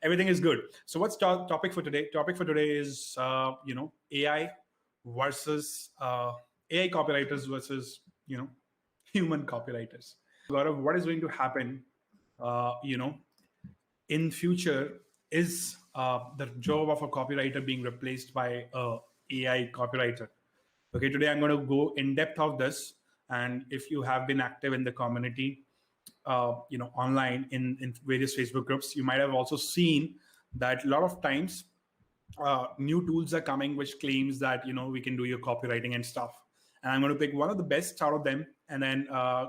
everything is good. So what's topic for today? Topic for today is AI versus AI copywriters versus human copywriters. Gaurav, what is going to happen? In future, is the job of a copywriter being replaced by a AI copywriter? Okay, today I'm going to go in depth of this. And if you have been active in the community, online in various Facebook groups, you might have also seen that a lot of times new tools are coming which claims that we can do your copywriting and stuff. And I'm going to pick one of the best out of them, and then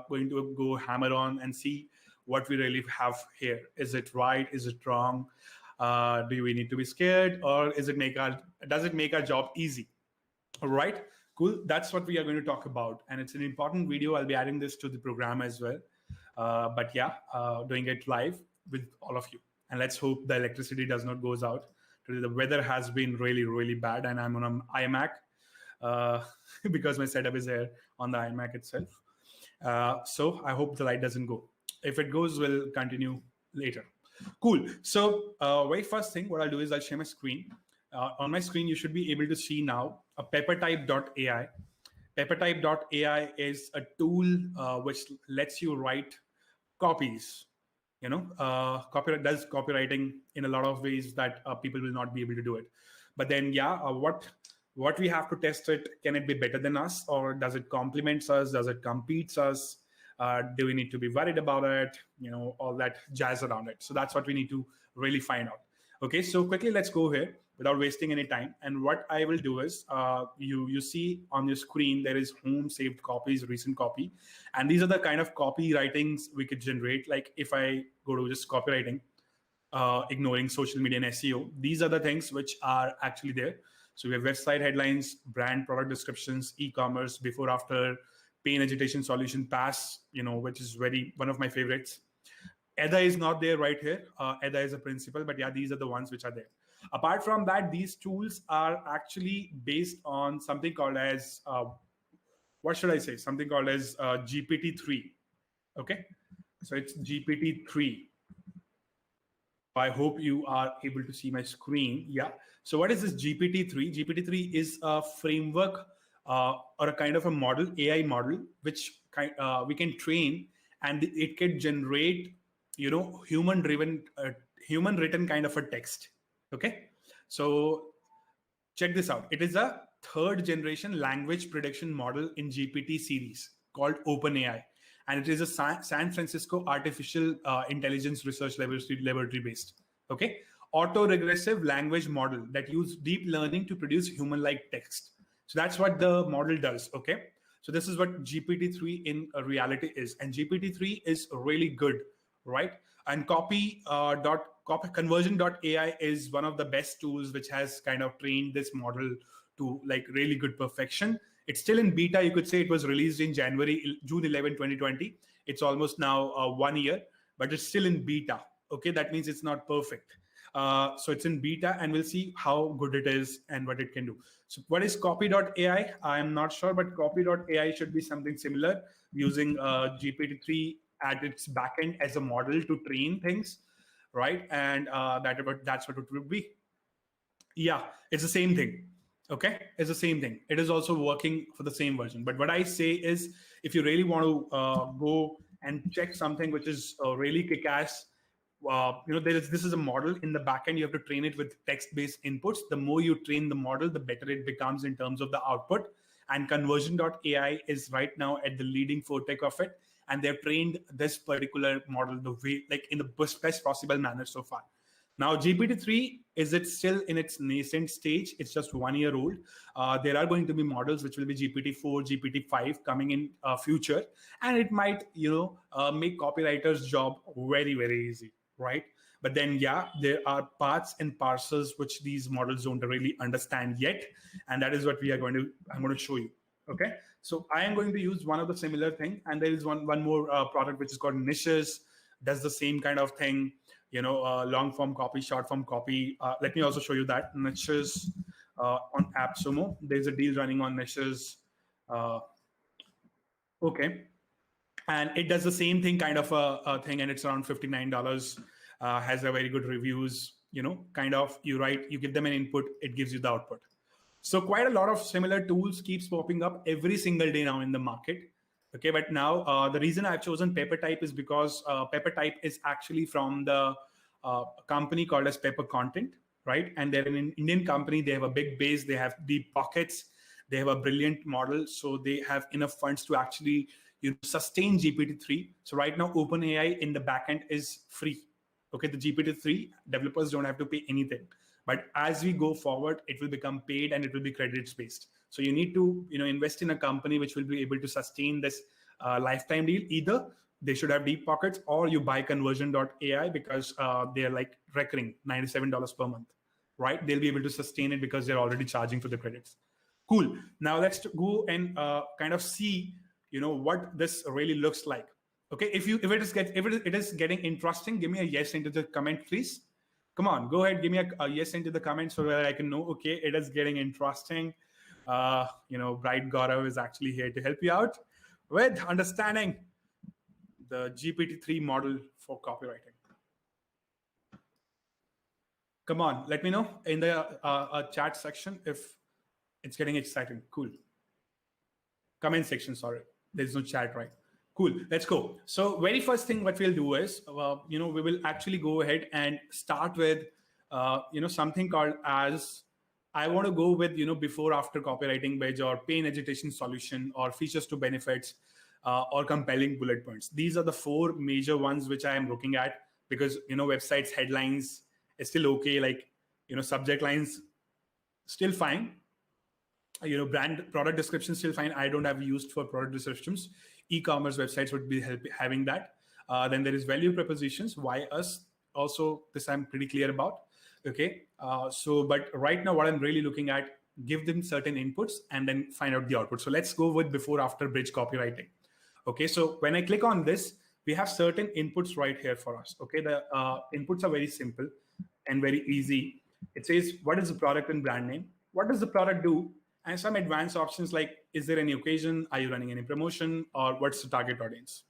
going to go hammer on and see what we really have here. Is it right? Is it wrong? Do we need to be scared, or does it make our job easy? All right, cool. That's what we are going to talk about, and it's an important video. I'll be adding this to the program as well. But yeah, doing it live with all of you. And let's hope the electricity does not goes out. Today the weather has been really, really bad, and I'm on an iMac because my setup is there on the iMac itself. So I hope the light doesn't go. If it goes, we'll continue later. Cool. So very first thing, what I'll do is I'll share my screen. On my screen, you should be able to see now a peppertype.ai. Peppertype.ai is a tool which lets you write copies. Copyright does copywriting in a lot of ways that people will not be able to do it. But then, what we have to test it, can it be better than us, or does it complement us? Does it compete us? Do we need to be worried about it? All that jazz around it. So that's what we need to really find out. Okay, so quickly, let's go here without wasting any time. And what I will do is, you see on your screen, there is home, saved copies, recent copy. And these are the kind of copywritings we could generate. Like if I go to just copywriting, ignoring social media and SEO, these are the things which are actually there. So we have website headlines, brand, product descriptions, e-commerce, before, after, pain agitation solution, pass, which is one of my favorites. EDA is not there right here. EDA is a principle, but yeah, these are the ones which are there. Apart from that, these tools are actually based on something called as, something called as GPT-3. Okay, so it's GPT-3. I hope you are able to see my screen. Yeah. So what is this GPT-3? GPT-3 is a framework or a kind of a model, AI model, which we can train, and it can generate, human written kind of a text. Okay. So check this out. It is a third generation language prediction model in GPT series called OpenAI. And it is a San Francisco artificial intelligence research laboratory based. Okay. Auto-regressive language model that use deep learning to produce human-like text. So that's what the model does. Okay. So this is what GPT-3 in reality is. And GPT-3 is really good, right? And conversion.ai is one of the best tools which has kind of trained this model to like really good perfection. It's still in beta. You could say it was released in June 11, 2020. It's almost now 1 year, but it's still in beta. Okay, that means it's not perfect. So it's in beta, and we'll see how good it is and what it can do. So what is copy.ai? I'm not sure, but copy.ai should be something similar, using GPT-3 at its backend as a model to train things, right? And that's what it would be. Yeah, it's the same thing. Okay, it's the same thing. It is also working for the same version. But what I say is, if you really want to go and check something which is really kick-ass, this is a model in the backend. You have to train it with text-based inputs. The more you train the model, the better it becomes in terms of the output. And conversion.ai is right now at the leading forte of it. And they've trained this particular model the way, like in the best possible manner so far. Now, GPT-3, is it still in its nascent stage? It's just 1 year old. There are going to be models which will be GPT-4, GPT-5 coming in future. And it might, make copywriters' job very, very easy, right? But then, yeah, there are parts and parsers which these models don't really understand yet. And that is what I'm going to show you. Okay. So I am going to use one of the similar thing. And there is one more product which is called Niches. Does the same kind of thing, long form copy, short form copy. Let me also show you that Niches on AppSumo. There's a deal running on Niches. Okay. And it does the same thing kind of a thing, and it's around $59. has a very good reviews, kind of you write, you give them an input, it gives you the output. So quite a lot of similar tools keeps popping up every single day now in the market. Okay, but now the reason I've chosen Peppertype is because Peppertype is actually from the company called as Pepper Content, right? And they're an Indian company. They have a big base. They have deep pockets. They have a brilliant model. So they have enough funds to actually sustain GPT-3. So right now, OpenAI in the backend is free. Okay, the GPT-3 developers don't have to pay anything. But as we go forward, it will become paid and it will be credits based. So you need to invest in a company which will be able to sustain this lifetime deal. Either they should have deep pockets, or you buy conversion.ai because they're like recurring $97 per month, right? They'll be able to sustain it because they're already charging for the credits. Cool. Now let's go and kind of see what this really looks like. Okay, if it is getting interesting, give me a yes into the comment, please. Come on, go ahead, give me a yes into the comments so that I can know, okay, it is getting interesting. Bright Gaurav is actually here to help you out with understanding the GPT-3 model for copywriting. Come on, let me know in the chat section if it's getting exciting. Cool. Comment section, sorry. There's no chat, right? Cool, let's go. So very first thing what we'll do is, we will actually go ahead and start with, something called as, I want to go with, before, after copywriting page, or pain agitation solution, or features to benefits, or compelling bullet points. These are the four major ones which I am looking at, because, websites headlines is still okay. Like, subject lines still fine. Brand product description still fine. I don't have used for product descriptions. E-commerce websites would be having that. Then there is value propositions. Why us? Also, this I'm pretty clear about. Okay. But right now, what I'm really looking at, give them certain inputs and then find out the output. So let's go with before, after bridge copywriting. Okay. So when I click on this, we have certain inputs right here for us. Okay. The inputs are very simple and very easy. It says, what is the product and brand name? What does the product do? And some advanced options like, is there any occasion? Are you running any promotion? Or what's the target audience?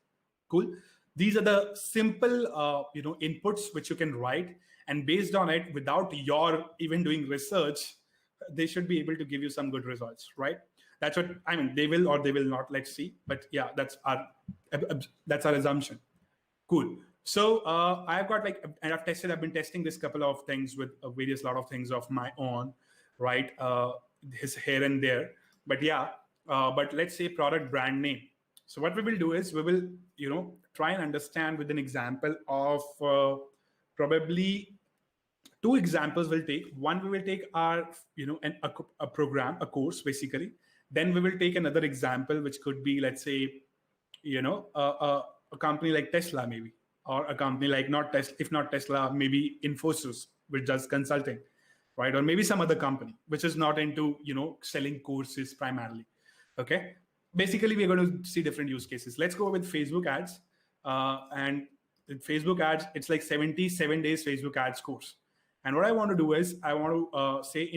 Cool. These are the simple, inputs which you can write. And based on it, without your even doing research, they should be able to give you some good results, right? That's what, I mean, they will or they will not, let's see. But yeah, that's our assumption. Cool. So I've got and I've been testing this couple of things with various lot of things of my own, right? His here and there, but yeah, but let's say product brand name. So what we will do is we will, try and understand with an example of probably two examples we'll take. One, we will take our, a program, a course basically. Then we will take another example, which could be, let's say, a company like Tesla maybe, or a company like if not Tesla, maybe Infosys, which does consulting. Right, or maybe some other company which is not into selling courses primarily. Okay, basically we're going to see different use cases. Let's go with Facebook ads, and with Facebook ads, it's like 77 days Facebook ads course. And what I want to do is I want to say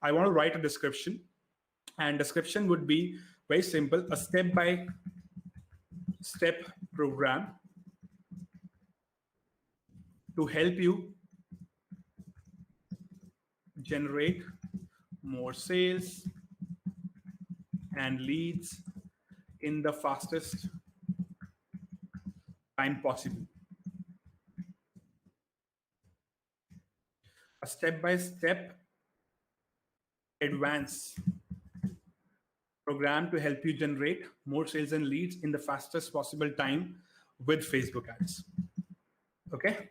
I want to write a description, and description would be very simple: a step-by-step program to help you generate more sales and leads in the fastest time possible. A step-by-step advanced program to help you generate more sales and leads in the fastest possible time with Facebook ads. Okay.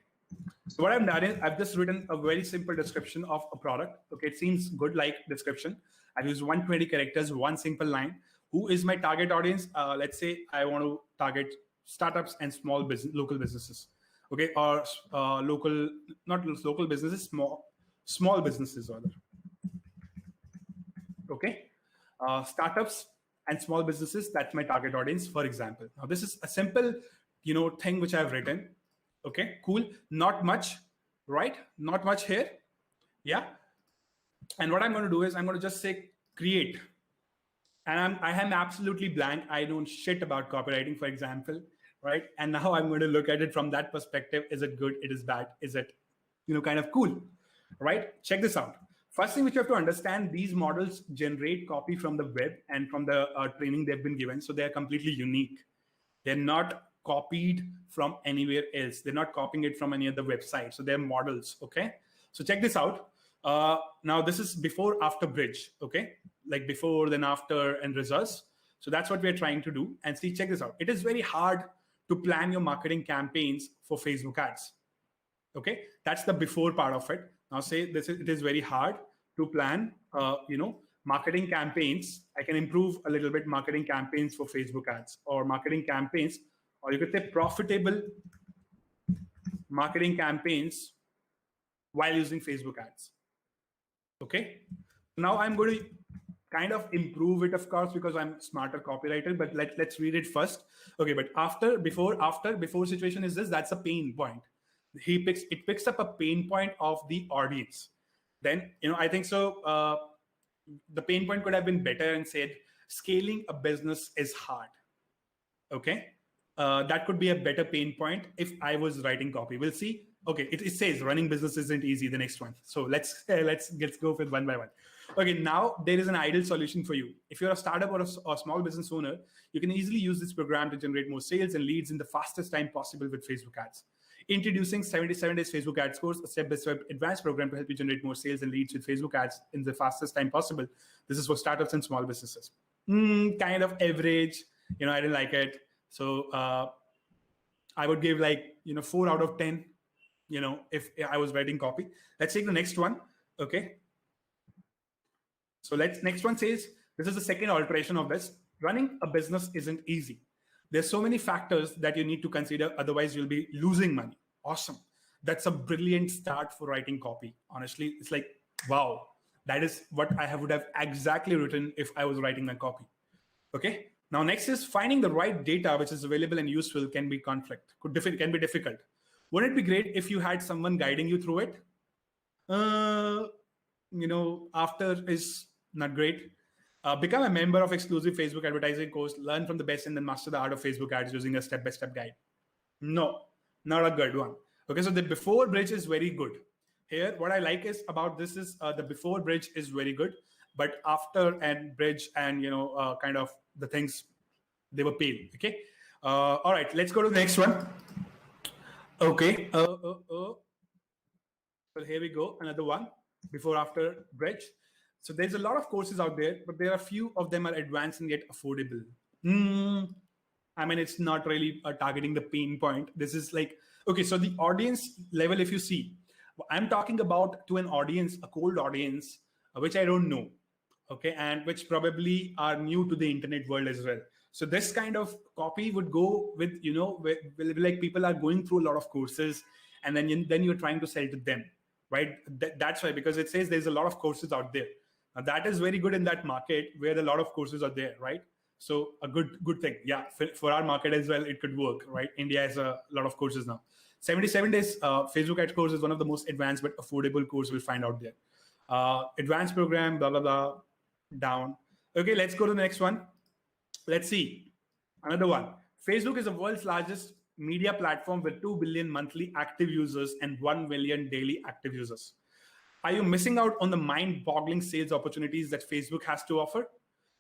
So what I've done is I've just written a very simple description of a product. Okay, it seems good like description. I've used 120 characters, one simple line. Who is my target audience? Let's say I want to target startups and small business, local businesses. Okay, or not local businesses, small businesses rather. Okay, startups and small businesses. That's my target audience, for example. Now this is a simple, thing which I've written. Okay, cool. Not much, right? Not much here. Yeah. And what I'm going to do is I'm going to just say create. And I am absolutely blank. I know shit about copywriting, for example, right? And now I'm going to look at it from that perspective. Is it good? It is bad? Is it, kind of cool, right? Check this out. First thing which you have to understand, these models generate copy from the web and from the training they've been given. So they're completely unique. They're not copied from anywhere else. They're not copying it from any other website. So they're models, okay? So check this out. Now this is before, after bridge, okay? Like before, then after, and results. So that's what we're trying to do. And see, check this out. It is very hard to plan your marketing campaigns for Facebook ads. Okay, that's the before part of it. Now say this is, it is very hard to plan, marketing campaigns. I can improve a little bit marketing campaigns for Facebook ads, or marketing campaigns, or you could say profitable marketing campaigns while using Facebook ads. Okay, now I'm going to kind of improve it, of course, because I'm smarter copywriter, but let's read it first. Okay, but before situation is this, that's a pain point. It picks up a pain point of the audience. Then, I think so. The pain point could have been better and said, scaling a business is hard. Okay. That could be a better pain point if I was writing copy. We'll see. Okay, it says running business isn't easy, the next one. So let's go with one by one. Okay, now there is an ideal solution for you. If you're a startup or a small business owner, you can easily use this program to generate more sales and leads in the fastest time possible with Facebook ads. Introducing 77 Days Facebook Ads Course, a step-by-step advanced program to help you generate more sales and leads with Facebook ads in the fastest time possible. This is for startups and small businesses. Kind of average. I didn't like it. So I would give 4 out of 10. If I was writing copy. Let's take the next one. Okay. So next one says, this is the second alteration of this. Running a business isn't easy. There's so many factors that you need to consider, otherwise you'll be losing money. Awesome. That's a brilliant start for writing copy. Honestly, it's like, wow, that is what I would have exactly written if I was writing my copy. Okay. Now next is finding the right data which is available and useful can be can be difficult. Wouldn't it be great if you had someone guiding you through it? After is not great. Become a member of exclusive Facebook advertising course, learn from the best, and then master the art of Facebook ads using a step-by-step guide. No, not a good one. Okay, so the before bridge is very good. Here, what I like is about this is the before bridge is very good, but after and bridge and kind of the things, they were pale. Okay, all right, let's go to the next one. Okay. So here we go. Another one. Before, after bridge. So there's a lot of courses out there, but there are few of them are advanced and yet affordable. I mean, it's not really targeting the pain point. This is like, okay, so the audience level, if you see, I'm talking about to an audience, a cold audience, which I don't know. Okay, and which probably are new to the internet world as well. So this kind of copy would go with, like people are going through a lot of courses, and then you're trying to sell to them, right? That's why, because it says there's a lot of courses out there. Now that is very good in that market where a lot of courses are there, right? So a good thing, yeah. For our market as well, it could work, right? India has a lot of courses now. 77 Days Facebook Ads course is one of the most advanced but affordable course we'll find out there. Advanced program, blah blah blah. Down. Okay, let's go to the next one. Let's see. Another one. Facebook is the world's largest media platform with 2 billion monthly active users and 1 million daily active users. Are you missing out on the mind-boggling sales opportunities that Facebook has to offer?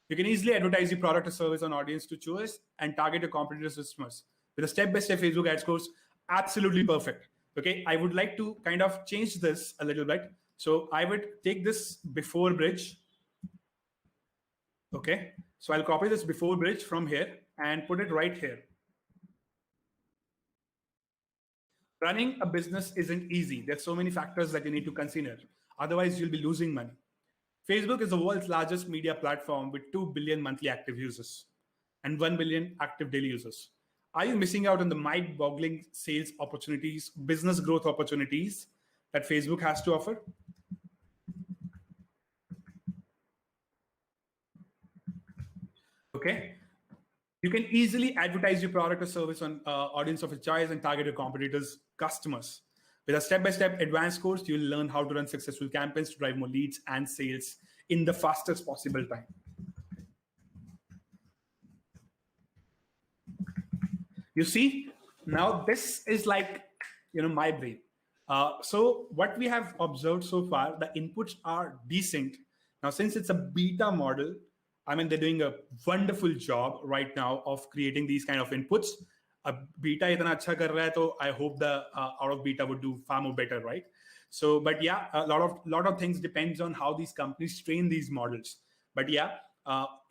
You can easily advertise your product or service on audience to choose and target your competitors' customers. With a step-by-step Facebook ads course, absolutely perfect. Okay, I would like to kind of change this a little bit. So I would take this before bridge. Okay, so I'll copy this before bridge from here and put it right here. Running a business isn't easy. There's so many factors that you need to consider. Otherwise, you'll be losing money. Facebook is the world's largest media platform with 2 billion monthly active users and 1 billion active daily users. Are you missing out on the mind-boggling sales opportunities, business growth opportunities that Facebook has to offer? Okay. You can easily advertise your product or service on audience of your choice and target your competitors' customers. With a step-by-step advanced course, you'll learn how to run successful campaigns to drive more leads and sales in the fastest possible time. You see, now this is like, my brain. So what we have observed so far, the inputs are decent. Now, since it's a beta model, I mean, they're doing a wonderful job right now of creating these kind of inputs. A beta itna acha kar raha hai, so I hope the out of beta would do far more better, right? So, but yeah, a lot of things depends on how these companies train these models. But yeah,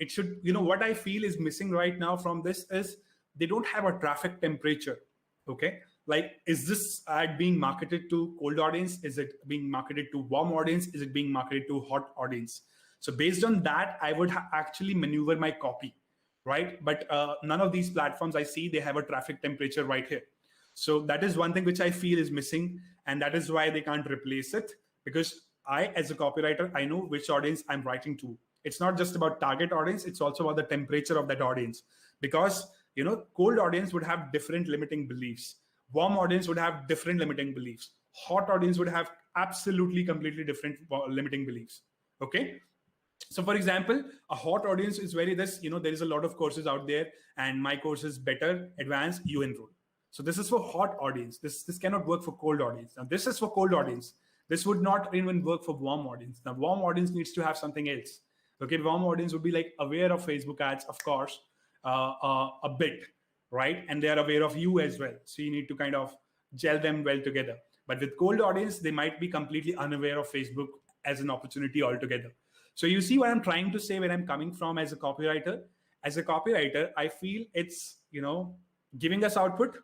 it should. What I feel is missing right now from this is they don't have a traffic temperature. Okay, like, is this ad being marketed to cold audience? Is it being marketed to warm audience? Is it being marketed to hot audience? So based on that, I would actually maneuver my copy, right? But none of these platforms I see, they have a traffic temperature right here. So that is one thing which I feel is missing, and that is why they can't replace it. Because I, as a copywriter, I know which audience I'm writing to. It's not just about target audience; it's also about the temperature of that audience. Because cold audience would have different limiting beliefs. Warm audience would have different limiting beliefs. Hot audience would have absolutely completely different limiting beliefs. Okay. So for example, a hot audience is very this, there is a lot of courses out there and my course is better, advanced, you enroll. So this is for hot audience. This cannot work for cold audience. Now this is for cold audience. This would not even work for warm audience. Now warm audience needs to have something else. Okay, warm audience would be like aware of Facebook ads, of course, a bit, right? And they are aware of you as well. So you need to kind of gel them well together. But with cold audience, they might be completely unaware of Facebook as an opportunity altogether. So you see what I'm trying to say, where I'm coming from as a copywriter. As a copywriter, I feel it's, giving us output,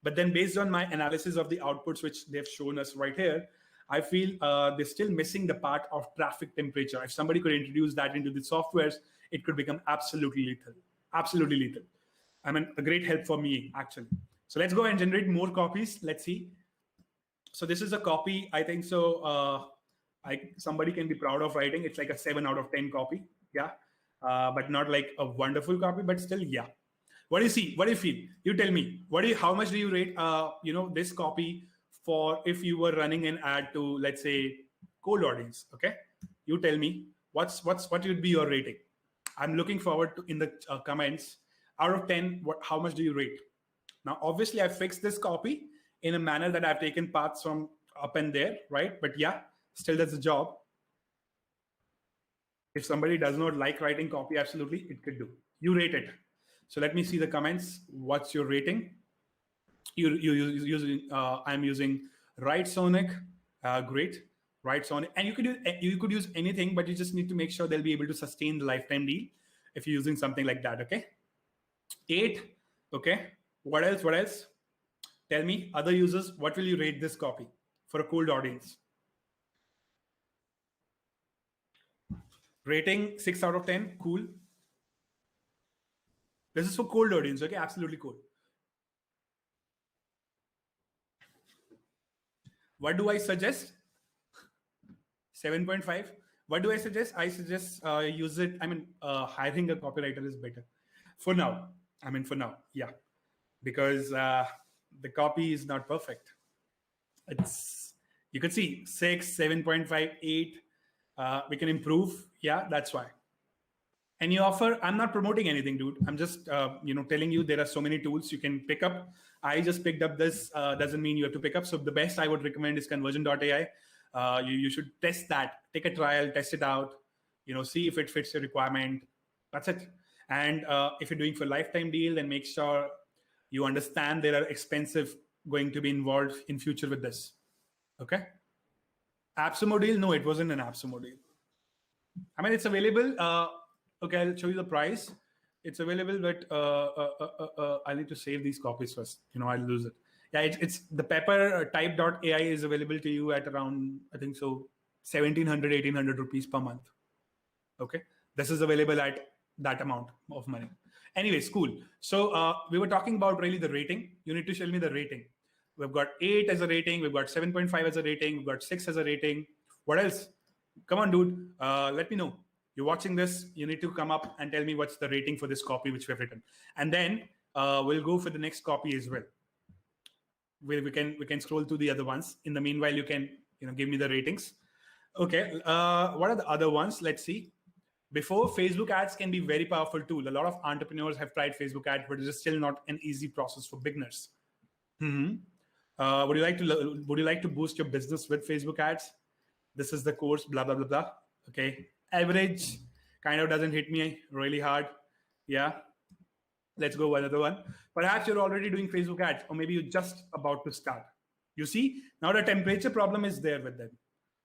but then based on my analysis of the outputs, which they've shown us right here, I feel they're still missing the part of traffic temperature. If somebody could introduce that into the softwares, it could become absolutely lethal. Absolutely lethal. I mean, a great help for me, actually. So let's go and generate more copies. Let's see. So this is a copy, I think so. Somebody can be proud of writing. It's like a 7 out of 10 copy. Yeah. But not like a wonderful copy, but still, yeah. What do you see? What do you feel? You tell me. How much do you rate, this copy for if you were running an ad to, let's say, cold audience? Okay. You tell me what would be your rating? I'm looking forward to in the comments. Out of 10, how much do you rate? Now, obviously, I fixed this copy in a manner that I've taken parts from up and there, right? But yeah, still does the job. If somebody does not like writing copy, absolutely, it could do. You rate it. So let me see the comments. What's your rating? You using? I'm using Right Sonic. Great, Right Sonic, and you could use anything, but you just need to make sure they'll be able to sustain the lifetime deal if you're using something like that. Okay, 8. Okay, what else? What else? Tell me, other users, what will you rate this copy for a cold audience? Rating 6 out of 10. Cool. This is for cold audience. Okay, absolutely cool. What do I suggest? 7.5. What do I suggest? I suggest use it. I mean, hiring a copywriter is better for now. I mean, for now, yeah, because the copy is not perfect. It's, you can see 6, 7.5, 8. We can improve. Yeah, that's why. And you offer, I'm not promoting anything, dude. I'm just, telling you there are so many tools you can pick up. I just picked up this, doesn't mean you have to pick up. So the best I would recommend is conversion.ai. You should test that, take a trial, test it out, see if it fits your requirement. That's it. And if you're doing for lifetime deal, then make sure you understand there are expensive going to be involved in future with this. Okay. AppSumo deal? No, it wasn't an AppSumo deal. I mean, it's available. Okay, I'll show you the price. It's available, but I need to save these copies first. I'll lose it. Yeah, it's the Pepper type.ai is available to you at around, I think so, 1,700, 1,800 rupees per month. Okay, this is available at that amount of money. Anyways, cool. So we were talking about really the rating. You need to show me the rating. We've got 8 as a rating. We've got 7.5 as a rating. We've got 6 as a rating. What else? Come on, dude. Let me know. You're watching this. You need to come up and tell me what's the rating for this copy which we've written. And then we'll go for the next copy as well. We can scroll through the other ones. In the meanwhile, you can give me the ratings. Okay. What are the other ones? Let's see. Before, Facebook ads can be very powerful tool. A lot of entrepreneurs have tried Facebook ads, but it is still not an easy process for beginners. Would you like to boost your business with Facebook ads? This is the course, blah blah blah blah. Okay, average kind of doesn't hit me really hard. Yeah, let's go with another one. Perhaps you're already doing Facebook ads, or maybe you're just about to start. You see, now the temperature problem is there with them.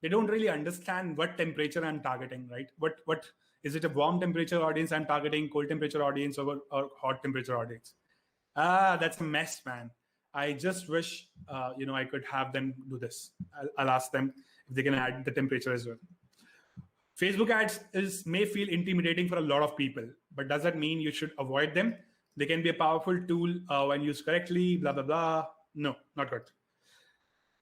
They don't really understand what temperature I'm targeting, right? What is it, a warm temperature audience I'm targeting, cold temperature audience, or hot temperature audience? That's a mess, man. I just wish I could have them do this. I'll ask them if they can add the temperature as well. Facebook ads may feel intimidating for a lot of people, but does that mean you should avoid them? They can be a powerful tool when used correctly, blah, blah, blah. No, not good.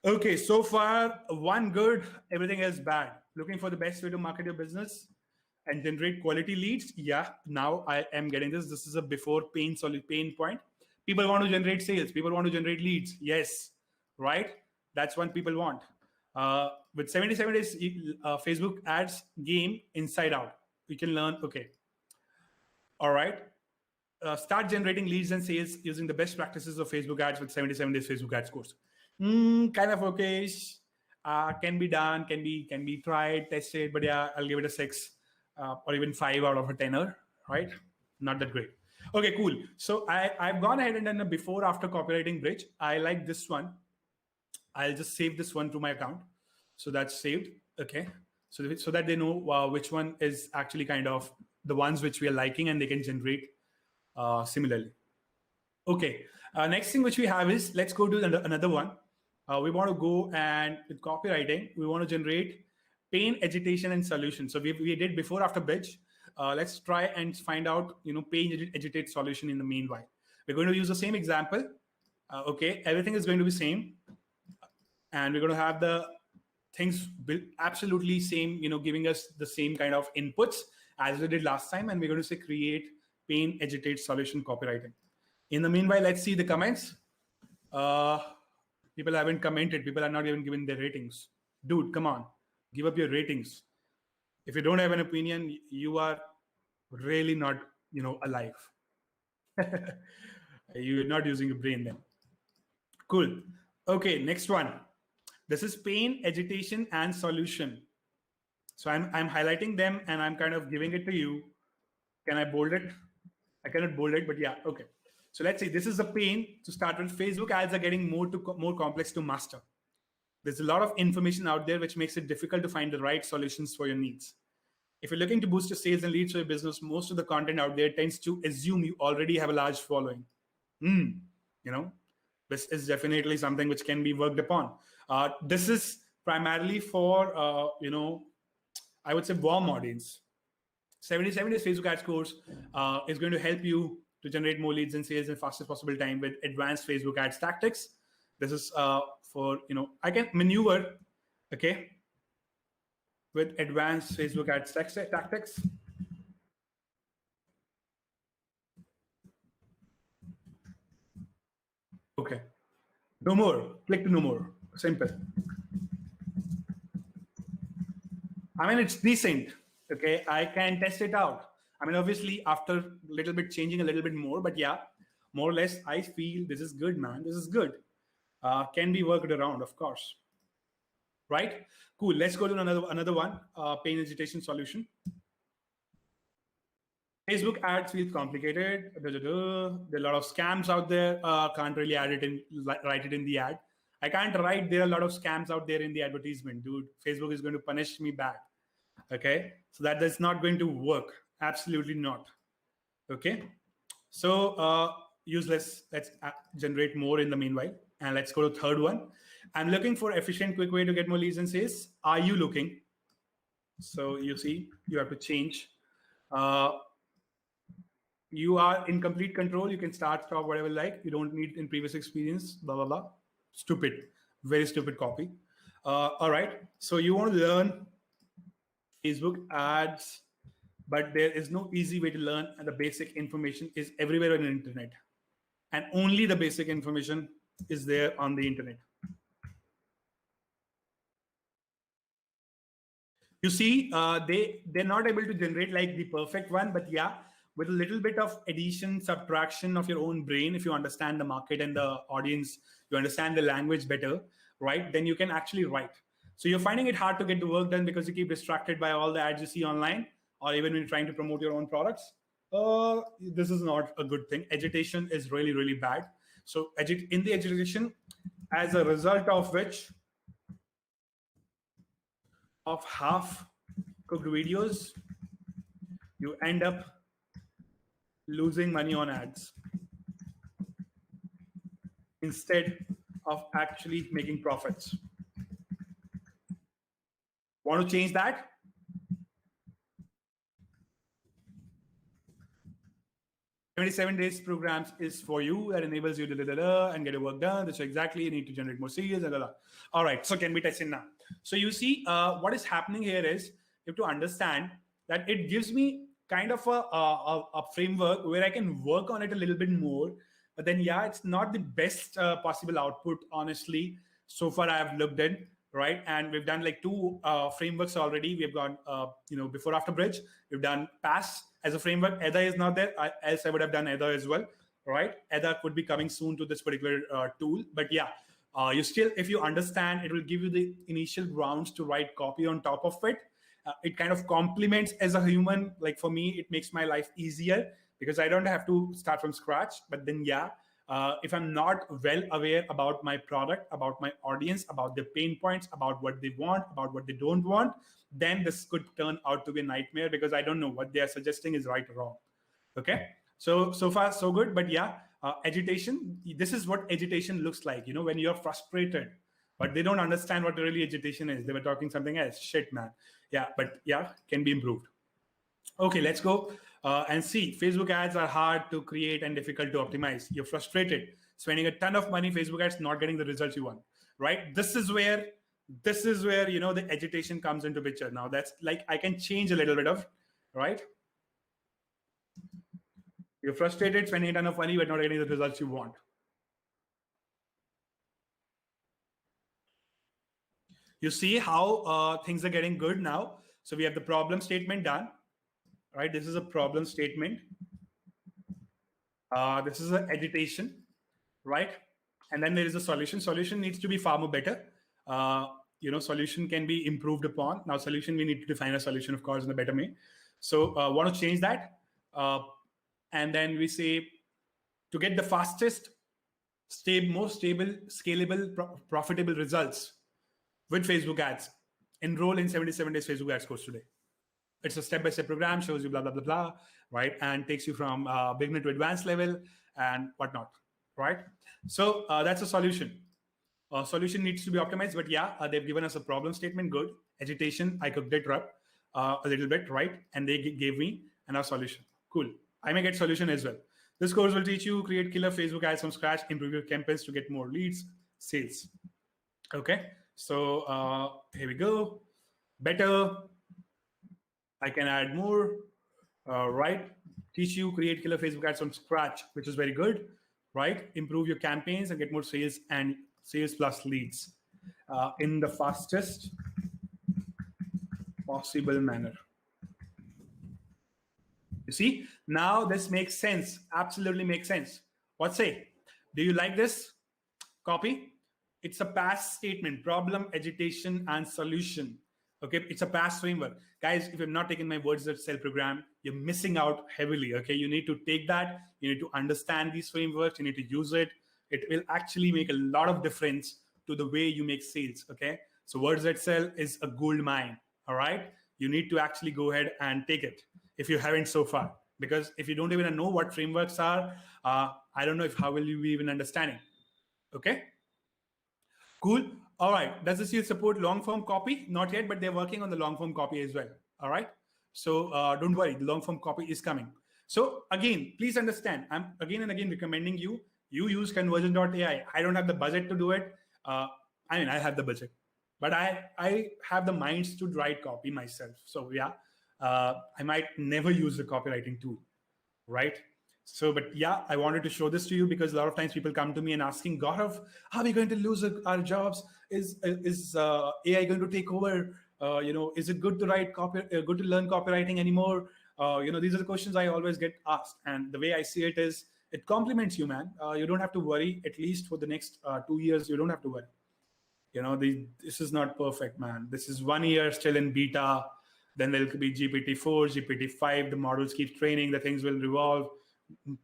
Okay, so far, one good, everything else bad. Looking for the best way to market your business and generate quality leads? Yeah, now I am getting this. This is a before pain point. People want to generate sales. People want to generate leads. Yes, right? That's what people want. With 77 days Facebook ads game inside out, we can learn, okay, all right, start generating leads and sales using the best practices of Facebook ads with 77 days Facebook ads course. Kind of okay, can be done, can be tried, tested, but yeah, I'll give it a 6 or even 5 out of a 10er, right? Not that great. Okay, cool. So I've gone ahead and done a before after copywriting bridge. I like this one. I'll just save this one to my account. So that's saved. Okay. So that they know which one is actually kind of the ones which we are liking, and they can generate similarly. Okay. Next thing which we have is, let's go to another one. We want to go and with copywriting, we want to generate pain, agitation, and solution. So we did before after bridge. Let's try and find out, pain, agitate, solution in the meanwhile. We're going to use the same example. Okay. Everything is going to be same. And we're going to have the things built absolutely same, giving us the same kind of inputs as we did last time. And we're going to say create pain, agitate, solution, copywriting. In the meanwhile, let's see the comments. People haven't commented. People are not even giving their ratings. Dude, come on. Give up your ratings. If you don't have an opinion, you are really not, alive. You're not using your brain then. Cool. Okay, next one. This is pain, agitation, and solution. So I'm highlighting them and I'm kind of giving it to you. Can I bold it? I cannot bold it, but yeah, okay. So let's say this is the pain to start with. Facebook ads are getting more complex to master. There's a lot of information out there which makes it difficult to find the right solutions for your needs. If you're looking to boost your sales and leads for your business, most of the content out there tends to assume you already have a large following. This is definitely something which can be worked upon. This is primarily for, I would say warm audience. 77 days Facebook ads course is going to help you to generate more leads and sales in fastest possible time with advanced Facebook ads tactics. This is for, I can maneuver, okay, with advanced Facebook ads tactics. Okay. No more. Click to no more. Simple. I mean, it's decent. Okay. I can test it out. I mean, obviously, after a little bit changing a little bit more, but yeah, more or less, I feel this is good, man. This is good. Can be worked around, of course. Right? Cool. Let's go to another one. Pain agitation solution. Facebook ads feels complicated. There are a lot of scams out there. Can't really write it in the ad. I can't write there are a lot of scams out there in the advertisement, dude. Facebook is going to punish me back. Okay, so that's not going to work. Absolutely not. Okay, so useless. Let's generate more in the meanwhile, and let's go to third one. I'm looking for efficient, quick way to get more leads and sales. Are you looking? So you see, you have to change. You are in complete control. You can start, stop, whatever you like. You don't need in previous experience, blah, blah, blah. Stupid. Very stupid copy. All right. So you want to learn Facebook ads, but there is no easy way to learn. And the basic information is everywhere on the internet. And only the basic information is there on the internet. You see, they're not able to generate like the perfect one, but yeah, with a little bit of addition, subtraction of your own brain, if you understand the market and the audience, you understand the language better, right? Then you can actually write. So you're finding it hard to get the work done because you keep distracted by all the ads you see online, or even when you're trying to promote your own products. This is not a good thing. Agitation is really, really bad. So in the agitation, as a result of which, of half cooked videos, you end up losing money on ads instead of actually making profits. Want to change that? 77 days programs is for you. That enables you to and get your work done. That's exactly, you need to generate more sales. All right, so can we test it now? So you see, what is happening here is you have to understand that it gives me kind of a framework where I can work on it a little bit more. But then, yeah, it's not the best possible output, honestly. So far, I have looked at, right? And we've done like two frameworks already. We've got, before after bridge. We've done pass as a framework. EDA is not there. Else I would have done EDA as well, right? EDA could be coming soon to this particular tool. But yeah, you still, if you understand, it will give you the initial grounds to write copy on top of it. It kind of complements as a human. Like for me, it makes my life easier because I don't have to start from scratch. But then, yeah, if I'm not well aware about my product, about my audience, about their pain points, about what they want, about what they don't want, then this could turn out to be a nightmare because I don't know what they are suggesting is right or wrong. Okay, so far so good. But yeah, agitation, this is what agitation looks like, when you're frustrated but they don't understand what really agitation is. They were talking something else. Shit, man. Yeah, but yeah, can be improved. Okay, let's go and see. Facebook ads are hard to create and difficult to optimize. You're frustrated, spending a ton of money, Facebook ads, not getting the results you want, right? This is where the agitation comes into picture. Now that's like, I can change a little bit of, right? You're frustrated, spending a ton of money, but not getting the results you want. You see how things are getting good now. So we have the problem statement done, right? This is a problem statement. This is an agitation, right? And then there is a solution. Solution needs to be far more better. Solution can be improved upon. Now solution, we need to define a solution, of course, in a better way. So want to change that. And then we say, to get the fastest, most stable, scalable, profitable results with Facebook ads, enroll in 77 days Facebook ads course today. It's a step-by-step program, shows you blah, blah, blah, blah, right? And takes you from beginner to advanced level and whatnot, right? So that's a solution. Solution needs to be optimized, but yeah, they've given us a problem statement, good. Agitation, I cooked it up a little bit, right? And they gave me another solution. Cool. I may get solution as well. This course will teach you create killer Facebook ads from scratch, improve your campaigns to get more leads, sales. Okay, so here we go. Better. I can add more, right? Teach you create killer Facebook ads from scratch, which is very good, right? Improve your campaigns and get more sales and sales plus leads in the fastest possible manner. You see, now this makes sense. Absolutely makes sense. What say? Do you like this copy? It's a past statement, problem, agitation, and solution. Okay, it's a past framework. Guys, if you're not taking my words that sell program, you're missing out heavily. Okay, you need to take that. You need to understand these frameworks. You need to use it. It will actually make a lot of difference to the way you make sales. Okay, so words that sell is a gold mine. All right, you need to actually go ahead and take it if you haven't so far. Because if you don't even know what frameworks are, I don't know how will you be even understanding. Okay. Cool. All right. Does this support long form copy? Not yet, but they're working on the long form copy as well. All right. So don't worry, the long form copy is coming. So again, please understand, I'm again and again recommending you use conversion.ai. I don't have the budget to do it. I have the budget, but I have the minds to write copy myself. So yeah, I might never use the copywriting tool, right? So, but yeah, I wanted to show this to you because a lot of times people come to me and asking, Gaurav, how are we going to lose our jobs? Is AI going to take over Is it good to write good to learn copywriting anymore? These are the questions I always get asked. And the way I see it is, it complements you, man. You don't have to worry. At least for the next 2 years, you don't have to worry. This is not perfect, man. This is 1 year still in beta. Then there'll be GPT-4, GPT-5. The models keep training. The things will evolve.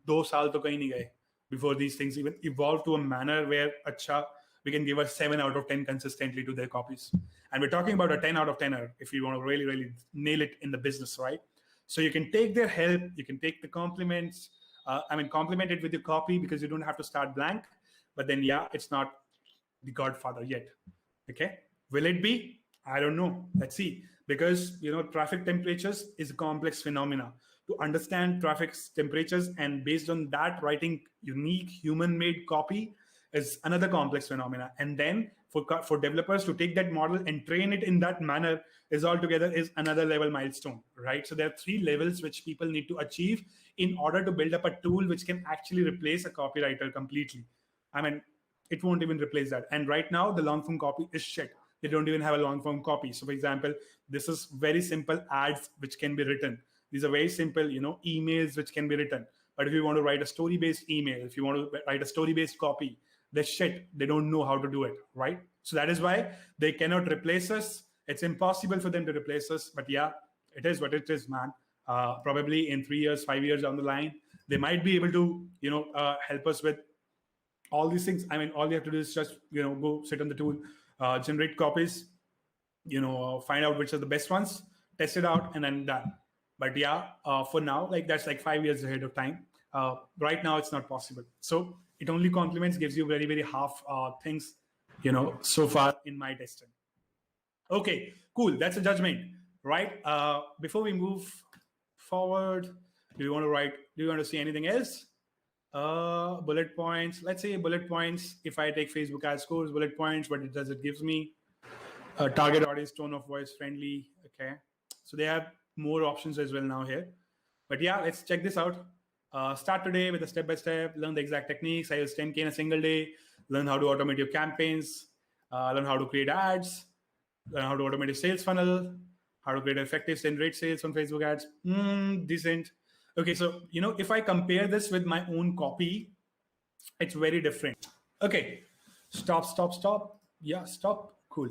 2 साल तो कहीं नहीं गए before these things even evolve to a manner where we can give a 7 out of 10 consistently to their copies. And we're talking about a 10 out of 10er if you want to really, really nail it in the business, right? So you can take their help. You can take the compliments. Complement it with your copy, because you don't have to start blank. But then, yeah, it's not the godfather yet. Okay, will it be? I don't know. Let's see. Because traffic temperatures is a complex phenomena. To understand traffic temperatures and based on that writing unique human-made copy is another complex phenomena. And then for developers to take that model and train it in that manner is another level milestone, right? So there are 3 levels which people need to achieve in order to build up a tool which can actually replace a copywriter completely. It won't even replace that. And right now, the long form copy is shit. They don't even have a long form copy. So for example, this is very simple ads which can be written. These are very simple, emails which can be written. But if you want to write a story-based email, if you want to write a story-based copy, that's shit. They don't know how to do it, right? So that is why they cannot replace us. It's impossible for them to replace us. But yeah, it is what it is, man. Probably in 3 years, 5 years down the line, they might be able to, help us with all these things. All you have to do is just, go sit on the tool, generate copies, find out which are the best ones, test it out, and then done. But yeah, for now, that's 5 years ahead of time. Right now, it's not possible. So it only complements, gives you very, very half things, so far in my testing. Okay, cool. That's a judgment, right? Before we move forward, do you want to see anything else? Bullet points. Let's say bullet points. If I take Facebook ad scores, bullet points, what it gives me. Target audience, tone of voice, friendly. Okay. So they have more options as well now here. But yeah, let's check this out. Start today with a step-by-step, learn the exact techniques. I use 10K in a single day, learn how to automate your campaigns, learn how to create ads, learn how to automate a sales funnel, how to create effective send rate sales on Facebook ads. Decent. Okay, so, if I compare this with my own copy, it's very different. Okay, stop. Yeah, stop. Cool.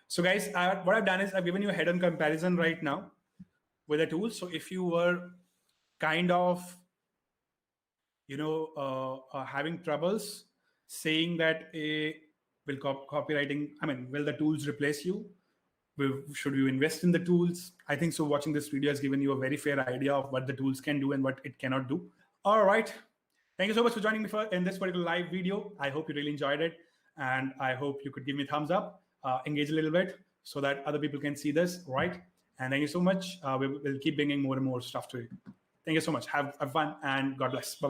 So guys, what I've done is I've given you a head-on comparison right now with a tool. So if you were kind of, having troubles saying that will the tools replace you? Should you invest in the tools? I think so. Watching this video has given you a very fair idea of what the tools can do and what it cannot do. All right. Thank you so much for joining me in this particular live video. I hope you really enjoyed it. And I hope you could give me a thumbs up, engage a little bit so that other people can see this, right? And thank you so much. We'll keep bringing more and more stuff to you. Thank you so much. Have fun and God bless. Bye-bye.